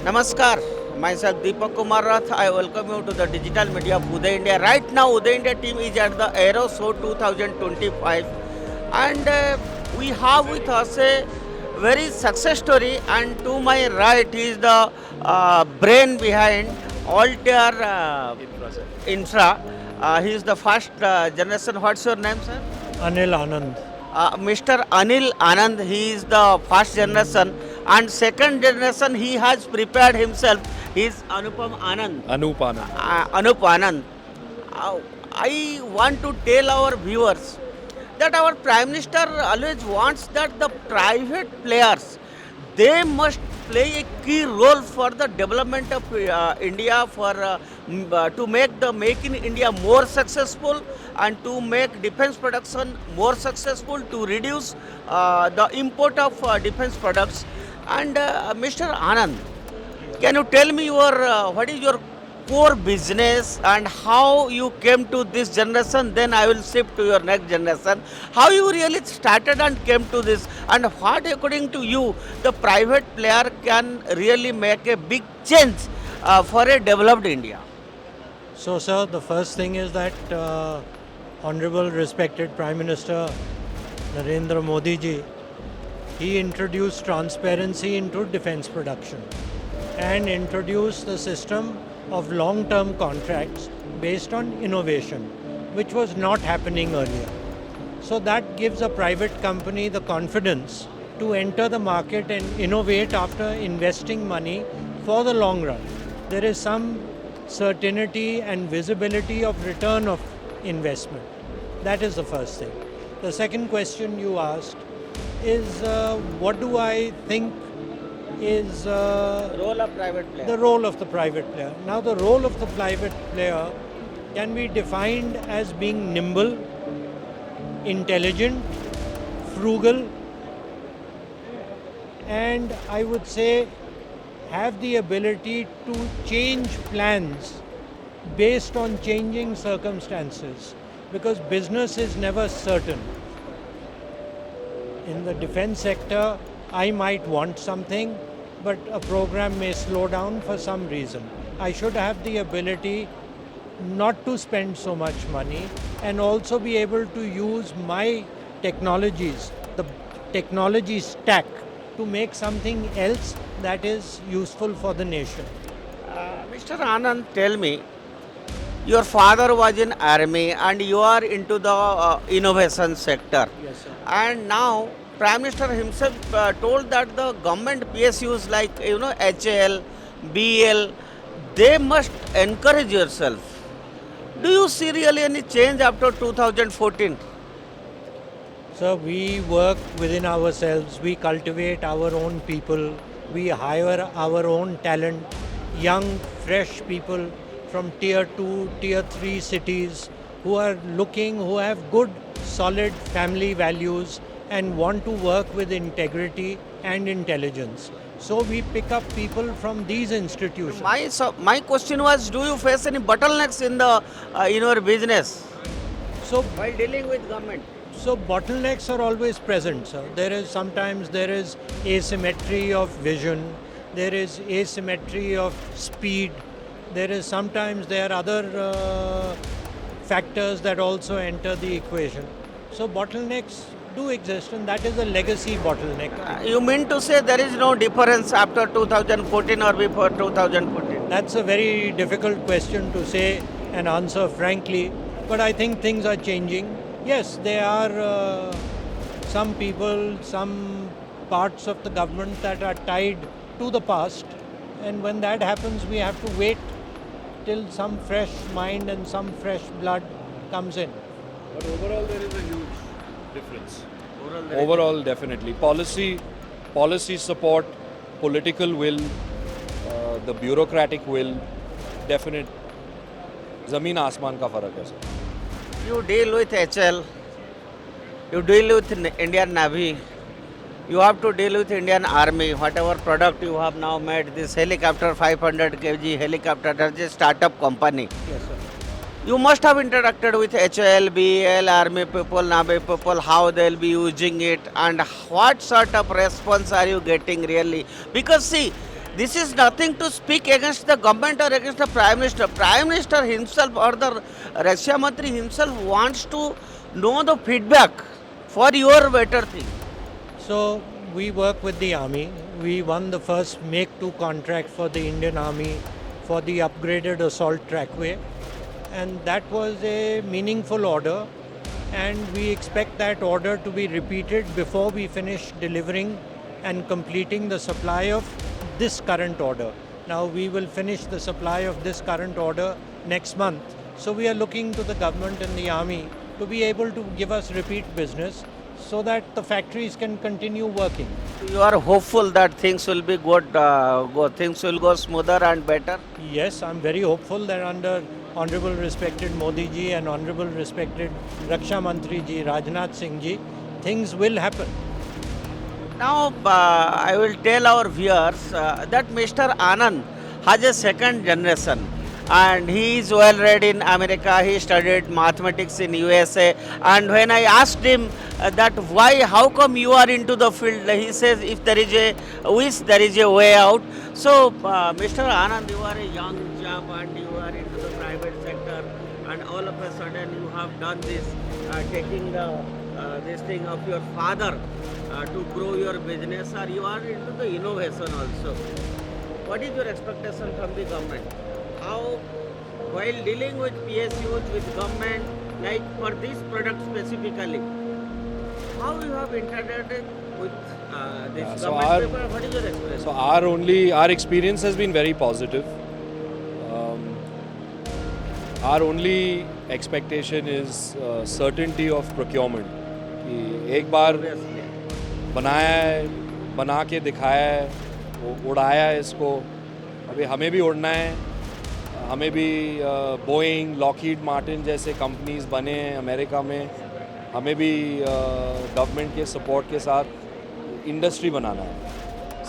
Namaskar, myself Deepak Kumar Rath. I welcome you to the digital media of Uday India. Right now, Uday India team is at the Aero Show 2025, and we have with us a very success story. And to my right is the brain behind Altair Infra. He is the first generation. What's your name, sir? Anil Anand. Mr. Anil Anand, he is the first generation, and second generation he has prepared himself. He is Anupam Anand. Anupana. Anup Anand. I want to tell our viewers that our Prime Minister always wants that the private players, they must play a key role for the development of India, to make the Make in India more successful, and to make defense production more successful, to reduce the import of defense products. And Mr. Anand, can you tell me what is your core business and how you came to this generation? Then I will shift to your next generation. How you really started and came to this, and what, according to you, the private player can really make a big change for a developed India? So, sir, the first thing is that Honorable Respected Prime Minister Narendra Modi ji, he introduced transparency into defense production and introduced the system of long-term contracts based on innovation, which was not happening earlier. So that gives a private company the confidence to enter the market and innovate after investing money for the long run. There is some certainty and visibility of return of investment. That is the first thing. The second question you asked is what do I think is Role of private player. the role of the private player. Now, the role of the private player can be defined as being nimble, intelligent, frugal, and I would say have the ability to change plans based on changing circumstances, because business is never certain. In the defense sector, I might want something, but a program may slow down for some reason. I should have the ability not to spend so much money and also be able to use my technologies, the technology stack, to make something else that is useful for the nation. Mr. Anand, tell me, your father was in army and you are into the innovation sector. Yes, sir. And now Prime Minister himself told that the government PSUs like HAL, BL, they must encourage yourself. Do you see really any change after 2014? So we work within ourselves, we cultivate our own people, we hire our own talent, young, fresh people from tier 2, tier 3 cities who are who have good, solid family values and want to work with integrity and intelligence. So we pick up people from these institutions. My question was, do you face any bottlenecks in the in your business So while dealing with government? So bottlenecks are always present, sir. Sometimes there is asymmetry of vision, there is asymmetry of speed, sometimes there are other factors that also enter the equation. So bottlenecks do exist, and that is a legacy bottleneck. You mean to say there is no difference after 2014 or before 2014? That's a very difficult question to say and answer frankly, but I think things are changing. Yes, there are some people, some parts of the government that are tied to the past, and when that happens, we have to wait till some fresh mind and some fresh blood comes in. But overall, there is a huge difference. Overall, definitely. Policy support, political will, the bureaucratic will, definite. Zameen आसमान का फर्क है sir. You deal with HL, you deal with Indian Navy, you have to deal with Indian Army, whatever product you have now made, this helicopter 500 kg helicopter, that's a startup company. Yes, sir. You must have interacted with HL, BL, Army people, Navy people, how they'll be using it, and what sort of response are you getting really? Because see, this is nothing to speak against the government or against the Prime Minister. Prime Minister himself or the Raksha Mantri himself wants to know the feedback for your better thing. So we work with the army. We won the first Make-II contract for the Indian Army for the upgraded assault trackway, and that was a meaningful order, and we expect that order to be repeated before we finish delivering and completing the supply of this current order. Now we will finish the supply of this current order next month. So we are looking to the government and the army to be able to give us repeat business so that the factories can continue working. You are hopeful that things will be good, things will go smoother and better. Yes, I'm very hopeful that under Honorable Respected Modi ji and Honorable Respected Raksha Mantri ji, Rajnath Singh ji, things will happen. Now, I will tell our viewers that Mr. Anand has a second generation and he is well read in America. He studied mathematics in USA. And when I asked him that why, how come you are into the field, he says if there is a wish, there is a way out. So, Mr. Anand, you are a young chap and you are into the private sector, and all of a sudden you have done this, taking the this thing of your father to grow your business, or you are into the innovation also. What is your expectation from the government? How, while dealing with PSUs, with government, like for this product specifically, how you have interacted with this so government our- people? What is your experience? So our experience has been very positive. Our only expectation is certainty of procurement. कि एक बार Obviously. बनाया है, बना के दिखाया है, उड़ाया है इसको, अभी हमें भी उड़ना है, हमें भी बोइंग, लॉकहीड मार्टिन जैसे कंपनीज बने हैं अमेरिका में, हमें भी गवर्नमेंट के सपोर्ट के साथ इंडस्ट्री बनाना है,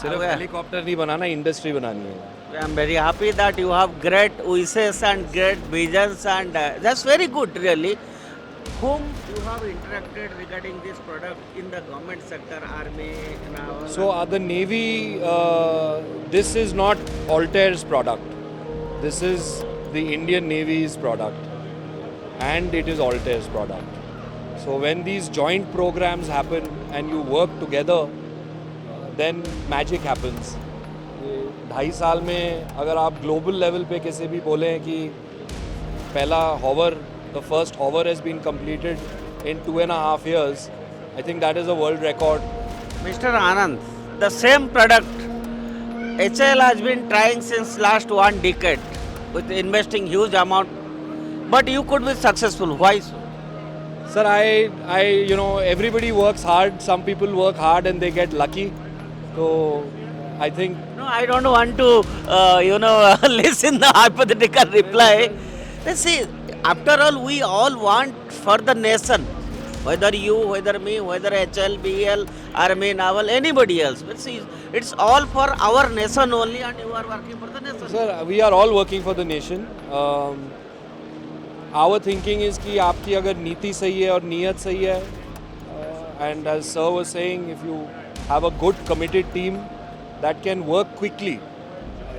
सिर्फ Okay. हेलीकॉप्टर नहीं बनाना, इंडस्ट्री बनानी है. I am very happy that you have great wishes and great visions, and that's very good really. Whom you have interacted regarding this product in the government sector, army, naval? So the Navy, this is not Altair's product. This is the Indian Navy's product, and it is Altair's product. So when these joint programs happen and you work together, then magic happens. 2.5 साल में अगर आप global level पे किसी भी बोलें कि पहला hover, the first hover has been completed in 2.5 years, I think that is a world record. Mr. Anand, the same product HL has been trying since last 1 decade with investing huge amount, but you could be successful. Why so? Sir, everybody works hard. Some people work hard and they get lucky. So, I think No, I don't want to, listen the hypothetical reply. Let's see, after all, we all want for the nation, whether you, whether me, whether HL, BL, Army, Naval, anybody else. But see, it's all for our nation only, and you are working for the nation. sir, we are all working for the nation. Our thinking is कि आपकी अगर नीति सही है और नीयत सही है, and as sir was saying, if you have a good committed team that can work quickly,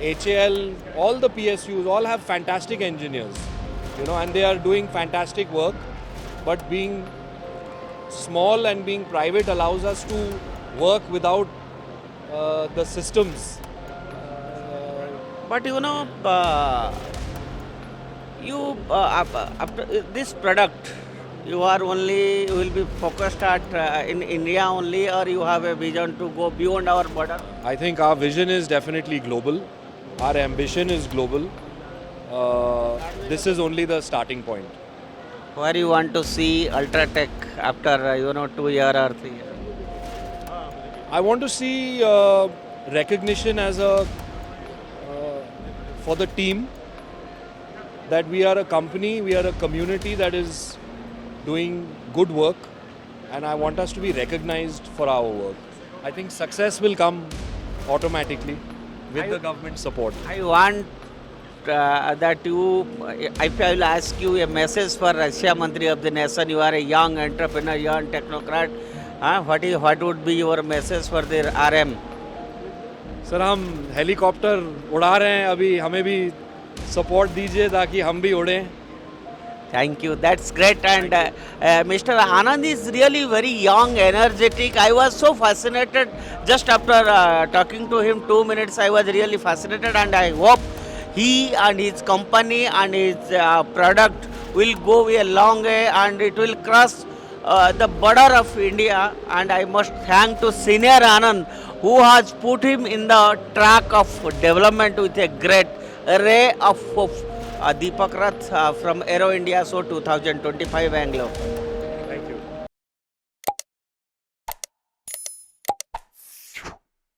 HAL, all the PSUs, all have fantastic engineers, and they are doing fantastic work. But being small and being private allows us to work without the systems. But after this product, you will be focused at in India only, or you have a vision to go beyond our border? I think our vision is definitely global. Our ambition is global. This is only the starting point. Where you want to see Ultratech after 2 years or 3 years? I want to see recognition as for the team, that we are a company, we are a community that is doing good work, and I want us to be recognized for our work. I think success will come automatically with the government support. I want that you, if I will ask you a message for Russia Mantri of the nation, you are a young entrepreneur, young technocrat. What would be your message for the RM? Sir हम helicopter उड़ा रहे हैं अभी, हमें भी support दीजिए ताकि हम भी उड़ें. Thank you. That's great. And Mr. Anand is really very young, energetic. I was so fascinated just after talking to him 2 minutes. I was really fascinated, and I hope he and his company and his product will go a long way, and it will cross the border of India. And I must thank to Senior Anand, who has put him in the track of development with a great ray of hope. Deepak Rath from Aero India Show 2025 Bangalore.